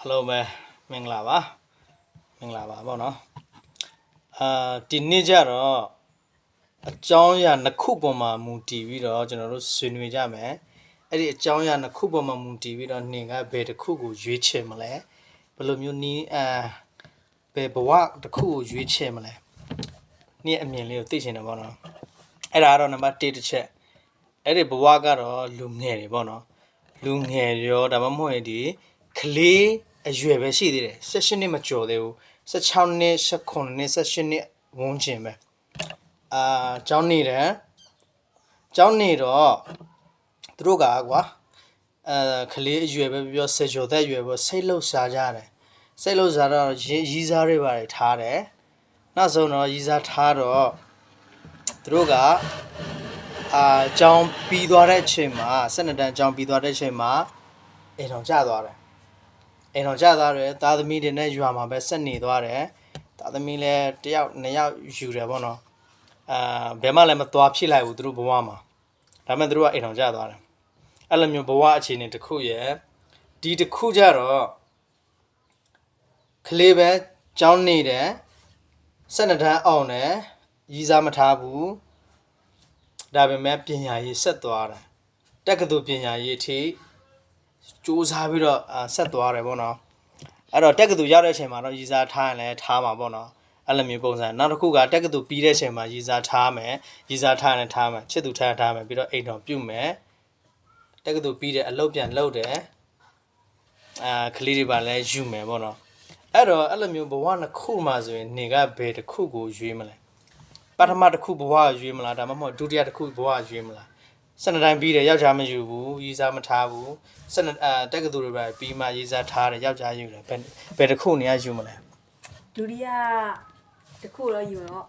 Hello မဲမင်္ဂလာပါပေါ့နော်ဒီနေ့ကျတော့အကြောင်းအရာနှစ်ခုပေါ်မှာမူတည်ပြီးတော့ကျွန်တော်တို့ဆွေးနွေးကြမယ်အဲ့ဒီအကြောင်းအရာနှစ်ခုပေါ်မှာမူတည်ပြီးတော့နှင်ကဘယ်တစ်ခုကိုရွေးချယ်မလဲဘယ်လိုမျိုးနီးဘယ်ဘဝတစ်ခုကိုရွေးချယ်မလဲနေ့အမြင်လေးကိုသိချင်တယ်ပေါ့နော်အဲ့ဒါကတော့နံပါတ်1တစ်ချက်အဲ့ဒီဘဝကတော့လူငယ်တွေပေါ့နော်လူငယ်ရောဒါမှမဟုတ်ရင်ဒီကလေးအရွယ်ပဲရှိသေးတယ်16နှစ်မကျော်သေးဘူး16နှစ်18နှစ်18နှစ်ဝန်းကျင်ပဲကျောင်းနေတယ်ကျောင်းနေတော့သူတို့ကကွာကလေးအရွယ်ပဲပြောဆယ်ကျော်သက်အရွယ်ပဲစိတ်လှုပ်ရှားကြတယ်စိတ်လှုပ်ရှားတော့ရီးစားတွေပါထားတယ်နောက်ဆုံးတော့ရီးစားထားတော့သူတို့ကကျောင်းပြီးသွားတဲ့အချိန်မှာ12တန်းကျောင်းပြီးသွားတဲ့အချိန်မှာအိမ်ထောင်ကျသွားတယ်အိမ်တော်ကြသွားတယ်သားသမီးတွေနဲ့ရွာမှာပဲဆက်နေသွားတယ်သားသမီးလည်းတစ်ယောက်နှစ်ယောက်ယူတယ်ပေါ့နော်ဘယ်မှလည်းမသွားဖြစ်လိုက်ဘူးသူတို့ဘဝမှာဒါပေမဲ့သူတို့ကအိမ်တော်ကြသွားတယ်အဲ့လိုမျိုးဘဝအခြေအနေတစ်ခုရဲ့ဒီတစ်ခုကြတော့ကလေးပဲကျောင်းနေတယ်12တန်းအောင်တယ်ရီးစားမထားဘူးဒါပေမဲ့ပညာရေးဆက်သွားတယ်တက္ကသိုလ်ပညာရေးအထိစူးစမ်းပြီးတော့ဆက်သွားတယ်ပေါ့နော်အဲ့တော့တက္ကသိုလ်ရောက်တဲ့အချိန်မှာတော့ရည်စားထားရင်လည်းထားမှာပေါ့နော်အဲ့လိုမျိုးပုံစံနောက်တစ်ခုကတက္ကသိုလ်ပြီးတဲ့အချိန်မှာရည်စားထားမယ်ရည်စားထားရင်လည်းထားမယ်ချစ်သူထားမယ်ပြီးတော့အိမ်တော်ပြုမယ်တက္ကသိုလ်ပြီးတဲ့အလုပ်ပြန်လုပ်တယ်ကလေးတွေပါလည်းယူမယ်ပေါ့နော်အဲ့တော့အဲ့လိုမျိုးဘဝနှစ်ခုမှာဆိုရင်နေကဘယ်တစ်ခုကိုရွေးမလဲပထမတစ်ခုဘဝရွေးမလားဒါမှမဟုတ်ဒုတိယတစ်ခုဘဝရွေးမလား12တိုင်းပြီးတယ်ယောက်ျားမယူဘူးရည်စားမထားဘူးတက္ကသိုလ်တွေပဲပြီးမှရည်စားထားတယ်ယောက်ျားယူတယ်ဘယ်တစ်ခုနေရယူမလဲဒုတိယတစ်ခုတော့ယူတော့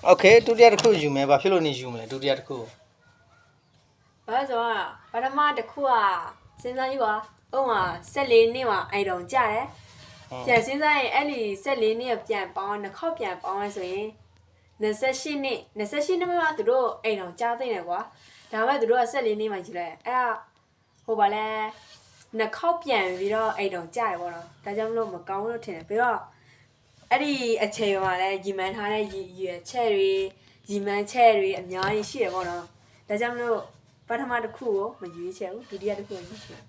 โอเคဒုတိယတစ်ခုယူမယ်ဘာဖြစ်လို့နေယူမလဲဒုတိယတစ်ခုဘာဆိုတော့ပထမတစ်ခုကစဉ်းစားကြည့်ပါဥပမာ14နှစ်မှာအိုင်တော်ကြတယ်ပြန်စဉ်းစားရင်အဲ့ဒီ14နှစ်ပြန်ပေါင်းနှစ်ခေါက်ပြန်ပေါင်းလဲဆိုရင်28နှစ်မှာသူတို့အိမ်တော်ကြားသိနေကွာဒါပေမဲ့သူတို့က14နှစ်မှကြီးလိုက်အဲ့ဒါဟိုပါလဲနှစ်ခေါက်ပြန်ပြီးတော့အိမ်တော်ကြားရပေါ့နော်ဒါကြောင့်မလို့မကောင်းလို့ထင်တယ်ပြီးတော့အဲ့ဒီအချိန်မှာလဲရီမန်းထားတဲ့ရည်ချက်တွေရီမန်းချက်တွေအများကြီးရှိတယ်ပေါ့နော်ဒါကြောင့်မလို့ပထမတစ်ခုကိုမရွေးချယ်ဘူးဒုတိယတစ်ခုကိုရွေးချယ်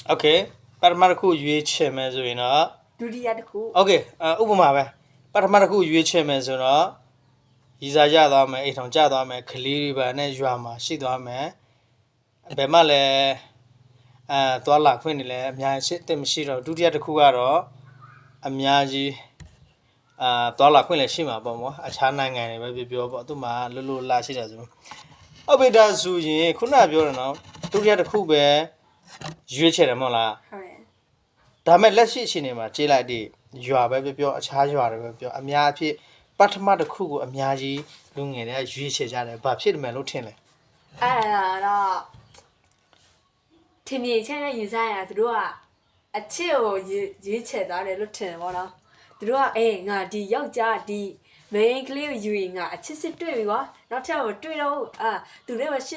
โอเคပထမတစ်ခုရွေးချယ်မယ်ဆိုရင်တော့ဒုတိယတစ်ခုโอเคဥပမာပဲပထမတစ်ခုရွေးချယ်မယ်ဆိုတော့ရည်စားရသွားမယ်အိမ်ထောင်ကျသွားမယ်ကလေးတွေပါနဲ့ရွာမှာရှိသွားမယ်ဘယ်မှလည်းသွားလာခွင့်တွေလည်းအများကြီးအစ်မရှိတော့ဒုတိယတစ်ခုကတော့အများကြီးသွားလာခွင့်လည်းရှိမှာပေါ့မောအခြားနိုင်ငံတွေပဲပြောပေါ့သူမှလွတ်လွတ်လာရှိတယ်ဆိုဟုတ်ပြီဒါဆိုရင်ခုနပြောတယ်နော်ဒုတိယတစ်ခုပဲရွေးချယ်တယ်မဟုတ်လားဟုတ်တယ်ဒါမဲ့လက်ရှိအချိန်တွေမှာကြေးလိုက်တဲ့ရွာပဲပြောအခြားရွာတွေပဲပြောအများအဖြစ်ပထမတစ်ခုကိုအများကြီးလူငယ်တွေကရွေးချယ်ကြတယ်ဘာဖြစ်တယ်လို့ထင်လဲအဲ့ဒါတော့ထင်မြင်ချက်နဲ့ယူဆရတာသူတို့ကအချစ်ကိုရွေးချယ်သွားတယ်လို့ထင်တယ်ပေါ့နော်သူတို့ကငါဒီယောက်ျားဒီ main ကလေးကိုယူရင်ငါအချစ်စစ်တွေ့ပြီကွာနောက်ထပ်ကိုတွေ့တော့သူနဲ့ပဲ80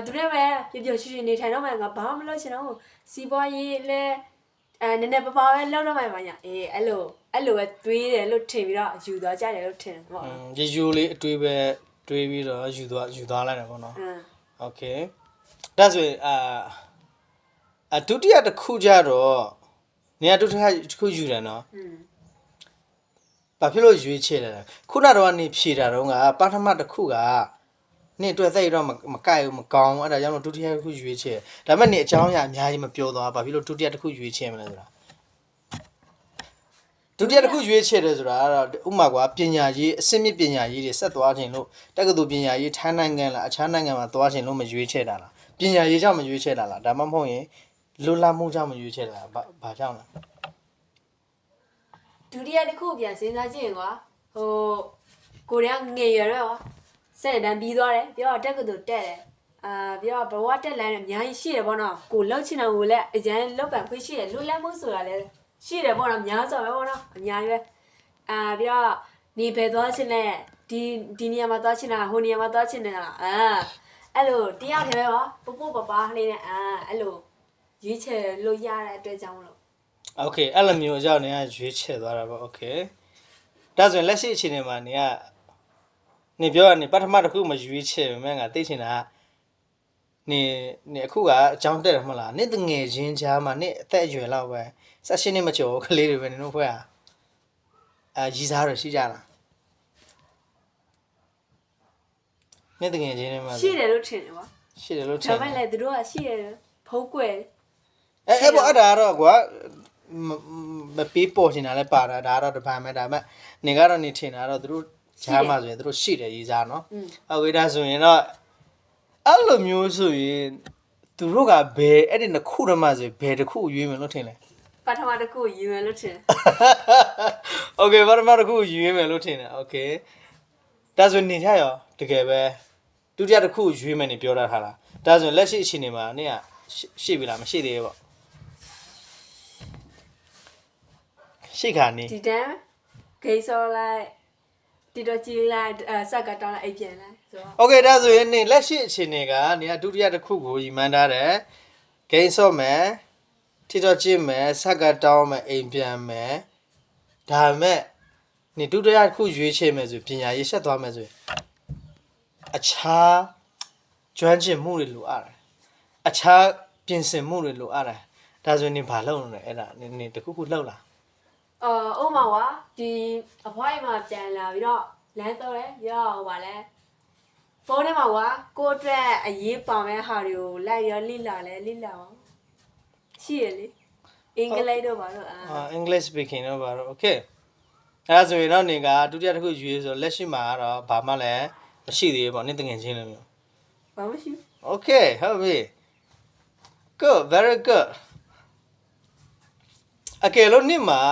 သူနဲ့ပဲပျော်ရွှင်နေထိုင်တော့မှငါဘာမှမလုပ်ချင်တော့စီးပွားရေးလဲနည်းနည်းပါးပါးပဲလုပ်တော့မှပါညာအဲ့လိုပဲတွေးတယ်လို့ထင်ပြီးတော့ယူသွားကြတယ်လို့ထင်တယ်ပေါ့ရေယူလေးအတွေးပဲတွေးပြီးတော့ယူသွားလိုက်တယ်ပေါ့နော်โอเคဒါဆိုရင်ဒုတိယတစ်ခုကြတော့နေရာဒုတိယတစ်ခုယူတယ်နော်ဘာဖြစ်လို့ရွေးချယ်တယ်ခုနတော့ကနေဖြေတာတော့ကပထမတစ်ခုကနေတွေ့သိတော့မကိုက်ဘူးမကောင်းဘူးအဲ့ဒါကြောင့်ဒုတိယတစ်ခုရွေးချယ်ဒါပေမဲ့နေအကြောင်းအရာအများကြီးမပြောသွားဘာဖြစ်လို့ဒုတိယတစ်ခုရွေးချယ်မလဲဆိုတာဒုတိယတစ်ခုရွေးချယ်တယ်ဆိုတာကတော့ဥပမာကွာပညာရေးအဆင့်မြင့်ပညာရေးတွေဆက်သွားခြင်းလို့တက္ကသိုလ်ပညာရေးထိုင်းနိုင်ငံလားအခြားနိုင်ငံမှာသွားခြင်းလို့မရွေးချယ်တာလားပညာရေးကြောင့်မရွေးချယ်တာလားဒါမှမဟုတ်ရင်လွတ်လပ်မှုကြောင့်မရွေးချယ်တာဘာကြောင့်လဲဒုတိယတစ်ခုပြန်စဉ်းစားကြည့်ရင်ကွာကိုရီးယားငယ်ရွယ်တော့ဆက်တန်းပြီးသွားတယ်ပြောတော့တက်ကတူတက်တယ်ပြောတော့ဘဝတက်လန်းအများကြီးရှိတယ်ပေါ့နော်ကိုလှုပ်ချင်တာကိုလည်းအရန်လောက်ကန်ခွင့်ရှိတယ်လွတ်လပ်မှုဆိုတာလည်းရှိတယ်ပေါ့နော်များစွာပဲပေါ့နော်အများကြီးပဲပြောတော့နေပဲသွားချင်တဲ့ဒီနေရာမှာသွားချင်တာဟိုနေရာမှာသွားချင်တာအဲ့လိုတယောက်တည်းပဲပေါ့ပို့ပါလေးနဲ့အဲ့လို ရွေးချယ်လို့ရတဲ့အတွက်ကြောင့်မလို့ Okay အဲ့လိုမျိုးအကြောင်းနေကရွေးချယ်သွားတာပေါ့ Okay ဒါဆိုရင်လက်ရှိအခြေအနေမှာနေပြောရနေပထမတစ်ခုမရွေးချယ်ပဲငါသိချင်တာနေအခုကအကြောင်းတက်တယ်မဟုတ်လားနေတငယ်ချင်းကြားမှာနေအသက်အရွယ်လောက်ပဲ16နှစ်မကျော်ကလေးတွေပဲနေတို့ဖွဲ့ရည်စားရရှိကြလားနေတငယ်ချင်းတွေမှာ ရှိတယ်လို့ထင်တယ်ကွာ ရှိတယ်လို့ထင် ဒါပေမဲ့လည်းသူတို့ကရှိတယ်ဖုံးကွယ် အဲ့ပေါ့အဲ့ဒါတော့ကွာမပေးပေါ်ချင်တာလည်းပါတာဒါတော့တပံမဲ့ဒါပေမဲ့နေကတော့နေထင်တာတော့သူတို့ဂျားမှာဆိုရင်သူတို့ရှိတယ်ရေးစားနော်ဟုတ်ကဲ့ဒါဆိုရင်တော့အဲ့လိုမျိုးဆိုရင်သူတို့ကဘယ်အဲ့ဒီနှစ်ခုတည်းမှဆိုဘယ်တစ်ခုရွေးမယ်လို့ထင်လဲ ပထမတစ်ခုယူရလို့ထင်တယ် Okay ဘာမှတစ်ခုရွေးမယ်လို့ထင်တယ် Okay ဒါဆိုနေကြရောတကယ်ပဲဒုတိယတစ်ခုရွေးမယ်နေပြောတာထားလားဒါဆိုလက်ရှိအခြေအနေမှာနေကရှိပြီလားမရှိသေးဘူးပေါ့ရှိခါနေ ဒီတန်းဂိမ်းစောလိုက်တီတော်ကြီးလိုက်စက်ကတောင်းလိုက်အိပ်ပြန်လိုက်ဆိုတော့ Okay ဒါဆိုရင်နေလက်ရှိအခြေအနေကနေဒုတိယတစ်ခုကိုရီမန်းထားတယ်ဂိမ်းဆော့မယ်ထီတော့ကြည့်မယ်ဆက်ကတောင်းမယ်အိမ်ပြန်မယ်ဒါမဲ့နေဒုတိယတစ်ခုရွေးချယ်မယ်ဆိုပညာရေးဆက်သွားမယ်ဆိုရင်အခြားကျွမ်းကျင်မှုတွေလိုအပ်တယ်အခြားပြင်ဆင်မှုတွေလိုအပ်တယ်ဒါဆိုရင်နေဘာလုပ်နေလဲအဲ့ဒါနေတစ်ခုခုလုပ်လား ဥမာကွာဒီအဖွားအိမ်မှာပြန်လာပြီးတော့လမ်းတော့လဲရောဟိုပါလဲဖုန်းထဲမှာကွာကိုယ့်အတွက်အရေးပါမဲ့ဟာတွေကိုလိုက်ရောလိလာအောင်ရှိရလေအင်္ဂလိပ်တော့ပါတော့ English speaking တော့ပါတော့ Okay အဲ့ဒါဆိုရင်တော့နေကဒုတိယတစ်ခုရွေးဆိုလက်ရှိမှာကတော့ဘာမှလည်းမရှိသေးဘူးပေါ့နေတငယ်ချင်းလိုမျိုး ဘာမှမရှိ Okay ဟုတ်ပြီ Good very good အကယ်လို့နေမှာ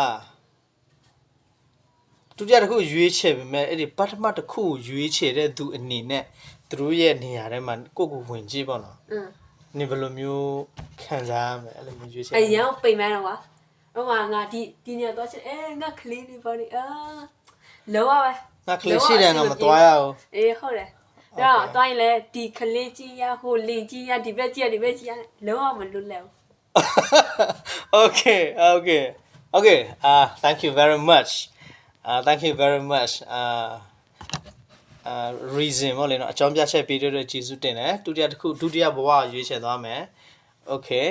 ဒုတိယတစ်ခုရွေးချယ်ပေမဲ့အဲ့ဒီပထမတစ်ခုရွေးချယ်တဲ့သူအနေနဲ့သူတို့ရဲ့နေရာထဲမှာကိုကိုဝင်ကြည့်ပေါ့နော်နေဘယ်လိုမျိုးခံစားရမလဲအဲ့လိုမျိုးရွေးချယ် အရင်ပိန်မန်းတော့ကွာဥမာငါဒီနေရာတော့ချင်ငါကလေးနေပါနေလောရပဲ ငါကလေးရှိတယ်ငါမသွားရဘူး အေးဟုတ်တယ်တော့တွိုင်းလဲဒီကလေးကြီးရဟိုလင်ကြီးရဒီဘက်ကြီးရလောရမလွတ်လဲဘူး Okay thank you very much reason ပေါ့လေနော်အကြောင်းပြချက်ပေးတဲ့ကျေးဇူးတင်တယ်ဒုတိယတစ်ခုဒုတိယဘဝရွေးချယ်သွားမယ် Okay